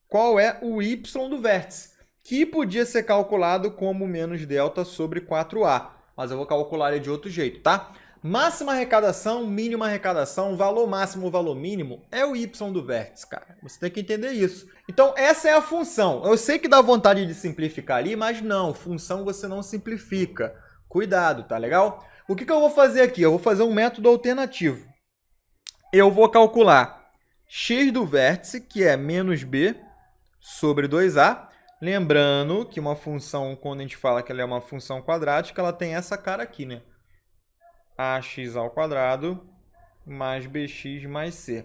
qual é o y do vértice, que podia ser calculado como menos delta sobre 4a. Mas eu vou calcular ele de outro jeito, tá? Máxima arrecadação, mínima arrecadação, valor máximo, valor mínimo, é o y do vértice, cara. Você tem que entender isso. Então, essa é a função. Eu sei que dá vontade de simplificar ali, mas não, função você não simplifica. Cuidado, tá legal? O que eu vou fazer aqui? Eu vou fazer um método alternativo. Eu vou calcular x do vértice, que é menos b sobre 2a. Lembrando que uma função, quando a gente fala que ela é uma função quadrática, ela tem essa cara aqui, né? ax ao quadrado mais bx mais c.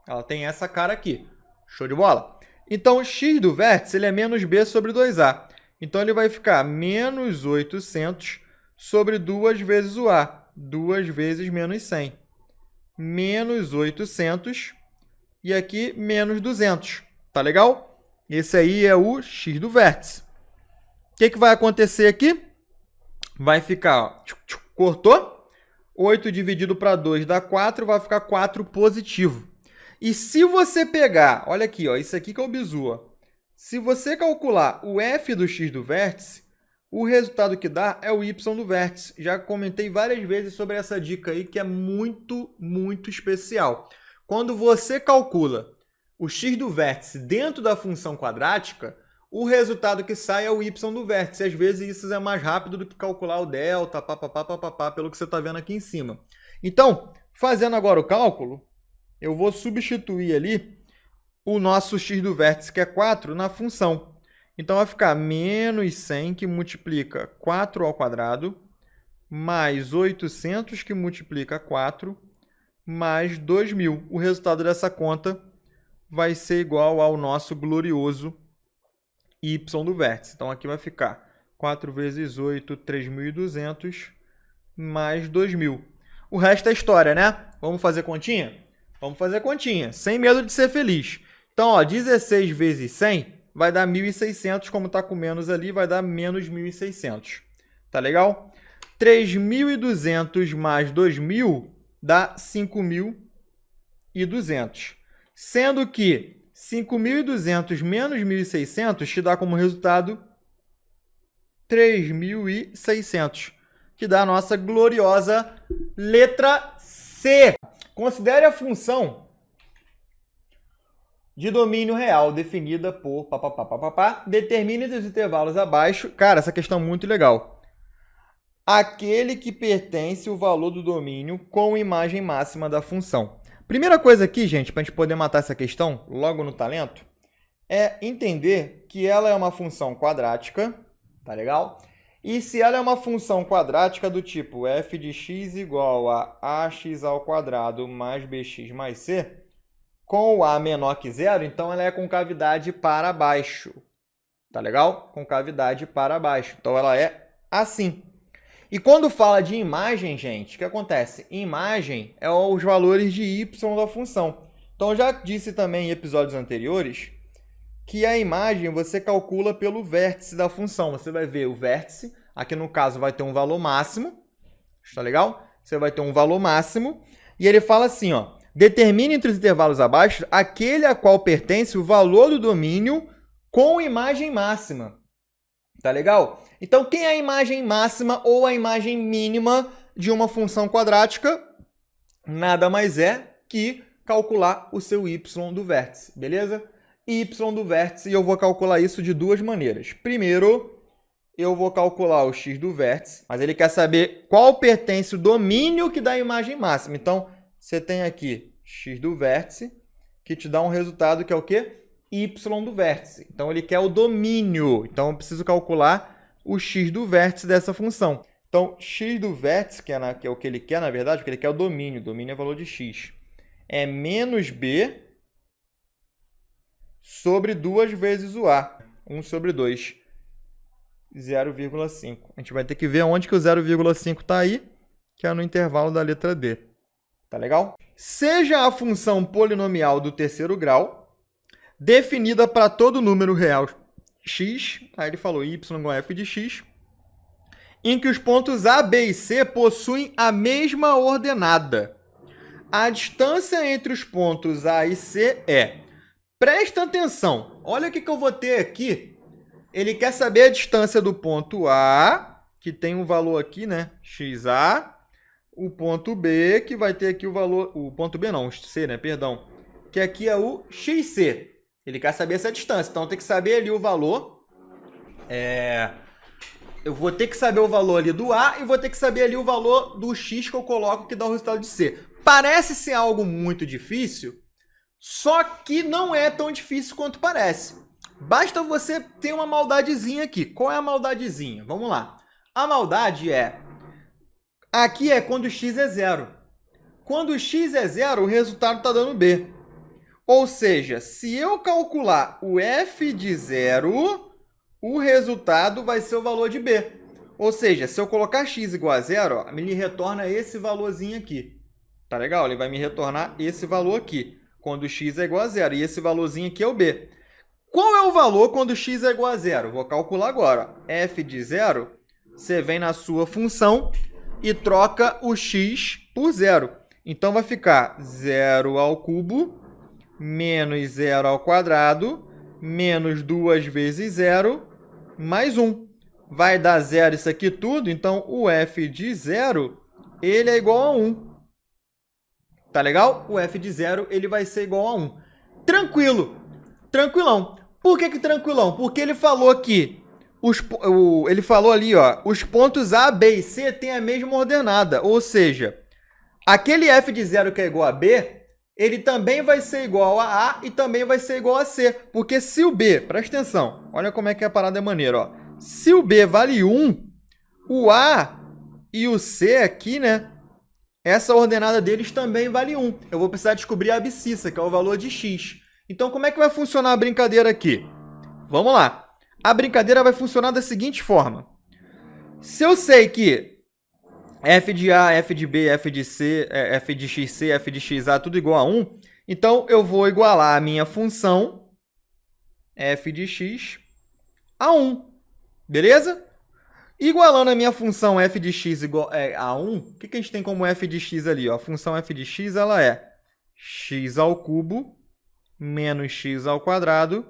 Ela tem essa cara aqui. Show de bola? Então, x do vértice ele é menos b sobre 2a. Então, ele vai ficar menos 800 sobre 2 vezes o a. 2 vezes menos 100. Menos 800 e aqui menos 200. Tá legal? Esse aí é o x do vértice. O que vai acontecer aqui? Vai ficar, ó, cortou? 8 dividido para 2 dá 4, vai ficar 4 positivo. E se você pegar, olha aqui, ó, isso aqui que é o bizu, ó. Se você calcular o f do x do vértice, o resultado que dá é o y do vértice. Já comentei várias vezes sobre essa dica aí, que é muito, muito especial. Quando você calcula o x do vértice dentro da função quadrática, o resultado que sai é o y do vértice. Às vezes isso é mais rápido do que calcular o delta, pelo que você está vendo aqui em cima. Então, fazendo agora o cálculo, eu vou substituir ali o nosso x do vértice, que é 4, na função. Então, vai ficar menos 100, que multiplica 4 ao quadrado, mais 800, que multiplica 4, mais 2.000. O resultado dessa conta vai ser igual ao nosso glorioso y do vértice. Então, aqui vai ficar 4 vezes 8, 3.200, mais 2.000. O resto é história, né? Vamos fazer continha? Vamos fazer continha, sem medo de ser feliz. Então, ó, 16 vezes 100 vai dar 1.600, como está com menos ali, vai dar menos 1.600. Tá legal? 3.200 mais 2.000 dá 5.200. Sendo que 5.200 menos 1.600 te dá como resultado 3.600, que dá a nossa gloriosa letra C. Considere a função de domínio real definida por determine os intervalos abaixo. Cara, essa questão é muito legal. Aquele que pertence o valor do domínio com imagem máxima da função. Primeira coisa aqui, gente, para a gente poder matar essa questão logo no talento, é entender que ela é uma função quadrática, tá legal? E se ela é uma função quadrática do tipo f de x igual a ax ao quadrado mais bx mais c, com o a menor que zero, então ela é com cavidade para baixo, tá legal? Com cavidade para baixo, então ela é assim. E quando fala de imagem, gente, o que acontece? Imagem é os valores de y da função. Então, eu já disse também em episódios anteriores que a imagem você calcula pelo vértice da função. Você vai ver o vértice, aqui no caso vai ter um valor máximo, tá legal? Você vai ter um valor máximo, e ele fala assim, ó, determine entre os intervalos abaixo aquele a qual pertence o valor do domínio com imagem máxima. Tá legal? Então, quem é a imagem máxima ou a imagem mínima de uma função quadrática? Nada mais é que calcular o seu y do vértice, beleza? Y do vértice, e eu vou calcular isso de duas maneiras. Primeiro, eu vou calcular o x do vértice, mas ele quer saber qual pertence o domínio que dá a imagem máxima. Então, você tem aqui x do vértice, que te dá um resultado que é o quê? Y do vértice. Então, ele quer o domínio. Então, eu preciso calcular o x do vértice dessa função. Então, x do vértice, que é o que ele quer, na verdade, porque ele quer o domínio. O domínio é valor de x. É menos b sobre 2 vezes o a. 1 sobre 2. 0,5. A gente vai ter que ver onde que o 0,5 está aí, que é no intervalo da letra D. Tá legal? Seja a função polinomial do terceiro grau, definida para todo número real x, aí ele falou y igual a f de x, em que os pontos A, B e C possuem a mesma ordenada. A distância entre os pontos A e C é... Presta atenção, olha o que eu vou ter aqui. Ele quer saber a distância do ponto A, que tem um valor aqui, né? XA, o ponto B, que vai ter aqui o valor... O ponto B não, o C, né? Perdão. Que aqui é o XC. Ele quer saber essa distância, então tem que saber ali o valor. Eu vou ter que saber o valor ali do A e vou ter que saber ali o valor do X que eu coloco que dá o resultado de C. Parece ser algo muito difícil, só que não é tão difícil quanto parece. Basta você ter uma maldadezinha aqui. Qual é a maldadezinha? Vamos lá. A maldade é... Aqui é quando x é zero. Quando x é zero, o resultado está dando B. Ou seja, se eu calcular o f de zero, o resultado vai ser o valor de B. Ou seja, se eu colocar x igual a zero, ó, ele retorna esse valorzinho aqui. Tá legal? Ele vai me retornar esse valor aqui, quando x é igual a zero. E esse valorzinho aqui é o B. Qual é o valor quando x é igual a zero? Vou calcular agora. F de zero, você vem na sua função e troca o x por zero. Então, vai ficar 0 ao cubo menos 0 ao quadrado, menos 2 vezes 0, mais 1. Vai dar zero isso aqui tudo, então o f de zero, ele é igual a 1. Tá legal? O f de zero, ele vai ser igual a 1. Tranquilo, tranquilão. Por que tranquilão? Porque ele falou aqui, ele falou ali, ó, os pontos A, B e C têm a mesma ordenada, ou seja, aquele f de zero que é igual a B, ele também vai ser igual a A e também vai ser igual a C. Porque se o B, presta atenção, olha como é que a parada é maneira, ó. Se o B vale 1, o A e o C aqui, né? Essa ordenada deles também vale 1. Eu vou precisar descobrir a abscissa, que é o valor de x. Então, como é que vai funcionar a brincadeira aqui? Vamos lá. A brincadeira vai funcionar da seguinte forma. Se eu sei que f de A, f de B, f de C, f de xc, f de xa, tudo igual a 1. Então, eu vou igualar a minha função f de x a 1. Beleza? Igualando a minha função f de x igual a 1, o que a gente tem como f de x ali? Ó? A função f de x ela é x ao cubo menos x ao quadrado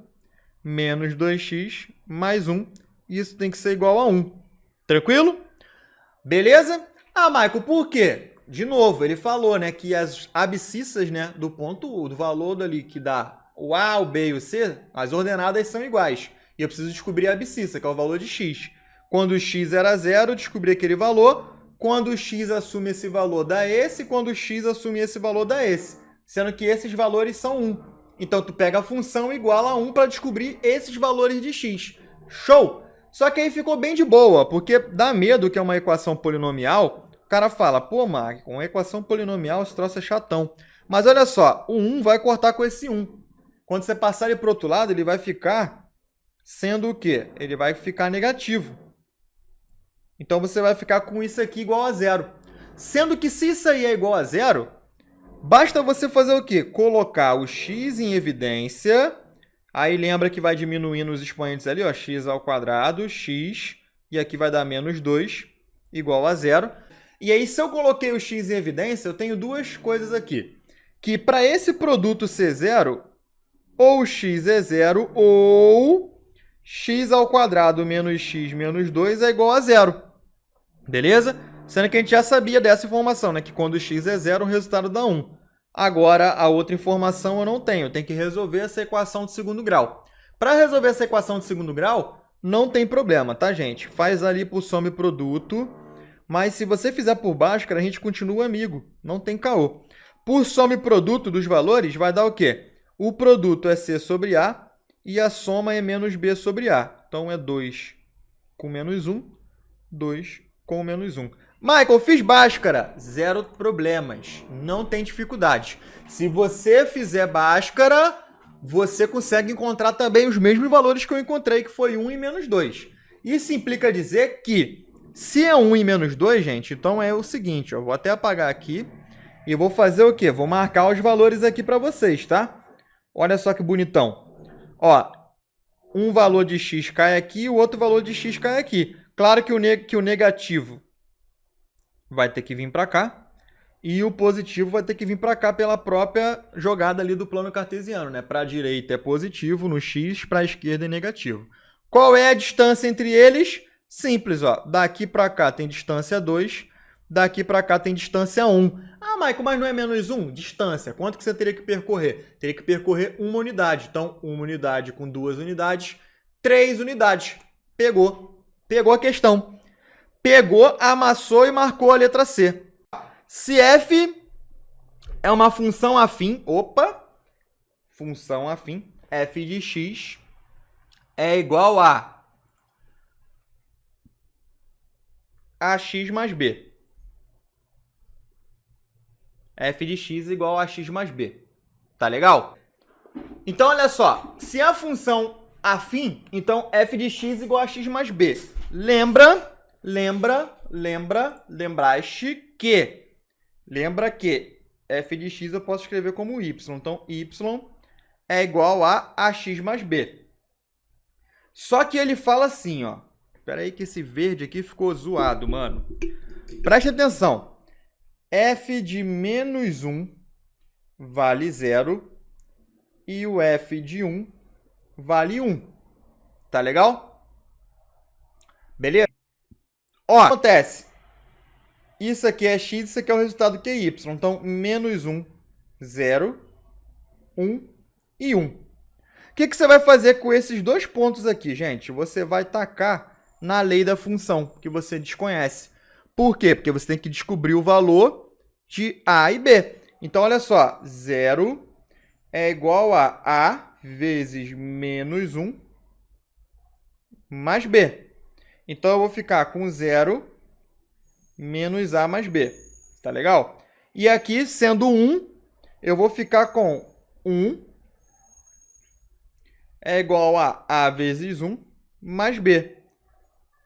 menos 2x mais 1. Isso tem que ser igual a 1. Tranquilo? Beleza? Ah, Michael, por quê? De novo, ele falou, né, que as abscissas, né, do ponto, do valor dali que dá o A, o B e o C, as ordenadas são iguais. E eu preciso descobrir a abscissa, que é o valor de x. Quando o x era zero, eu descobri aquele valor. Quando o x assume esse valor, dá esse. Quando o x assume esse valor, dá esse. Sendo que esses valores são 1. Então, tu pega a função igual a 1 para descobrir esses valores de x. Show! Só que aí ficou bem de boa, porque dá medo que é uma equação polinomial. O cara fala, pô, Mark, com uma equação polinomial esse troço é chatão. Mas olha só, o 1 vai cortar com esse 1. Quando você passar ele para o outro lado, ele vai ficar sendo o quê? Ele vai ficar negativo. Então, você vai ficar com isso aqui igual a zero. Sendo que se isso aí é igual a zero, basta você fazer o quê? Colocar o x em evidência. Aí lembra que vai diminuindo os expoentes ali, ó, x ao quadrado, x, e aqui vai dar menos 2, igual a zero. E aí, se eu coloquei o x em evidência, eu tenho duas coisas aqui. Que para esse produto ser zero, ou x é zero, ou x ao quadrado menos x menos 2 é igual a zero. Beleza? Sendo que a gente já sabia dessa informação, né? Que quando x é zero, o resultado dá 1. Agora, a outra informação eu não tenho. Eu tenho que resolver essa equação de segundo grau. Para resolver essa equação de segundo grau, não tem problema, tá, gente? Faz ali por soma e produto. Mas se você fizer por Bhaskara, a gente continua amigo. Não tem caô. Por soma e produto dos valores, vai dar o quê? O produto é C sobre A e a soma é menos B sobre A. Então, é 2 com menos 1, 2 com menos 1. Michael, fiz Bhaskara. Zero problemas. Não tem dificuldade. Se você fizer Bhaskara, você consegue encontrar também os mesmos valores que eu encontrei, que foi 1 e menos 2. Isso implica dizer que, se é 1 e menos 2, gente, então é o seguinte, eu vou até apagar aqui e vou fazer o quê? Vou marcar os valores aqui para vocês, tá? Olha só que bonitão. Ó, um valor de x cai aqui e o outro valor de x cai aqui. Claro que o negativo vai ter que vir para cá e o positivo vai ter que vir para cá pela própria jogada ali do plano cartesiano, né? Para a direita é positivo no x, para a esquerda é negativo. Qual é a distância entre eles? Simples, ó. Daqui para cá tem distância 2, daqui para cá tem distância 1. Ah, Michael, mas não é menos 1? Distância. Quanto que você teria que percorrer? Teria que percorrer uma unidade. Então, uma unidade com 2 unidades, 3 unidades. Pegou. Pegou a questão. Pegou, amassou e marcou a letra C. Se f é uma função afim, função afim, f de x é igual a ax mais b. F de x é igual a x mais b. Tá legal? Então, olha só. Se a função afim, então f de x é igual a x mais b. Lembraste que... Lembra que f de x eu posso escrever como y. Então, y é igual a ax mais b. Só que ele fala assim, ó. Espera aí que esse verde aqui ficou zoado, mano. Preste atenção. F de menos 1 vale 0 e o f de 1 vale 1. Tá legal? Beleza? Ó, acontece. Isso aqui é x, isso aqui é o resultado que é y. Então, menos 1, 0, 1 e 1. O que você vai fazer com esses dois pontos aqui, gente? Você vai tacar na lei da função, que você desconhece. Por quê? Porque você tem que descobrir o valor de A e B. Então, olha só. 0 é igual a A vezes menos 1 mais B. Então, eu vou ficar com 0 menos A mais B. Tá legal? E aqui, sendo 1, eu vou ficar com 1 é igual a A vezes 1 mais B.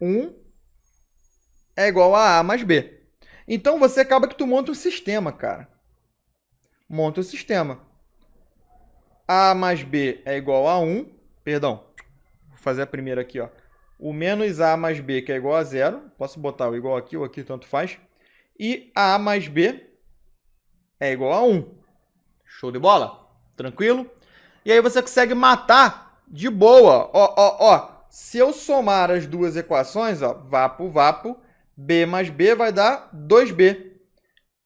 1 é igual a A mais B. Então, você acaba que tu monta um sistema, cara. Monta o sistema. A mais B é igual a 1. Perdão. Vou fazer a primeira aqui, ó. O menos A mais B, que é igual a 0. Posso botar o igual aqui ou aqui, tanto faz. E A mais B é igual a 1. Show de bola? Tranquilo? E aí você consegue matar de boa. Ó. Se eu somar as duas equações, ó, vapo, B mais B vai dar 2B,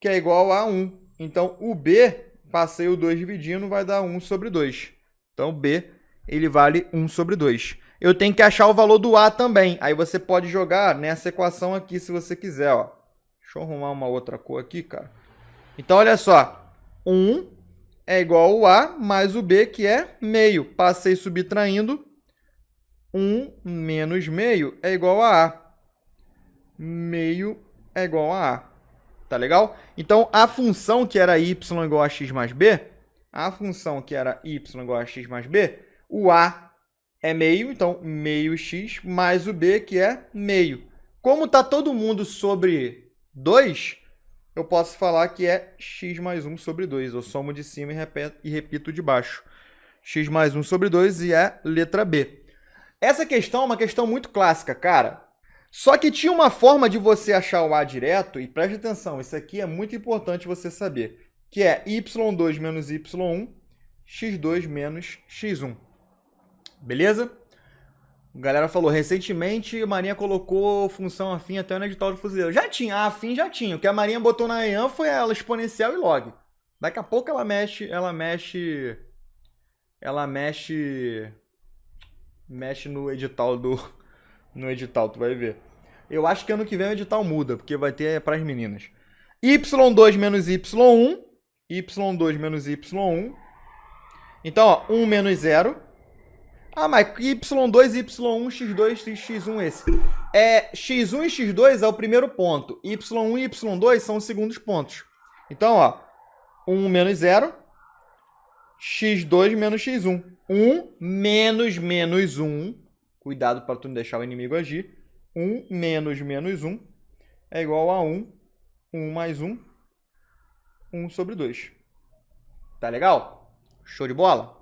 que é igual a 1. Então, o B, passei o 2 dividindo, vai dar 1 sobre 2. Então, B, ele vale 1 sobre 2. Eu tenho que achar o valor do A também. Aí você pode jogar nessa equação aqui, se você quiser, ó. Deixa eu arrumar uma outra cor aqui, cara. Então, olha só. 1 é igual ao A mais o B, que é meio. Passei subtraindo. 1 menos meio é igual a A. Meio é igual a A. Tá legal? Então, a função que era y igual a x mais b, o A é meio, então meio x, mais o B, que é meio. Como está todo mundo sobre 2, eu posso falar que é x mais 1 sobre 2. Eu somo de cima e repito de baixo. X mais 1 sobre 2 e é letra B. Essa questão é uma questão muito clássica, cara. Só que tinha uma forma de você achar o A direto, e preste atenção, isso aqui é muito importante você saber, que é y2 menos y1, x2 menos x1. Beleza? A galera falou, recentemente a Marinha colocou função afim até no edital do fuzileiro. Já tinha, a afim já tinha. O que a Marinha botou na EAN foi ela exponencial e log. Daqui a pouco ela mexe no edital no edital, tu vai ver. Eu acho que ano que vem o edital muda, porque vai ter para as meninas. y2 menos y1, y2 menos y1. Então, ó, 1 menos 0. Ah, mas y2, y1, x2, x1 esse. X1 e x2 é o primeiro ponto. Y1 e y2 são os segundos pontos. Então, ó, 1 menos 0, x2 menos x1. 1 menos menos 1. Cuidado para tu não deixar o inimigo agir. 1 menos menos 1 é igual a 1. 1 mais 1. 1 sobre 2. Tá legal? Show de bola?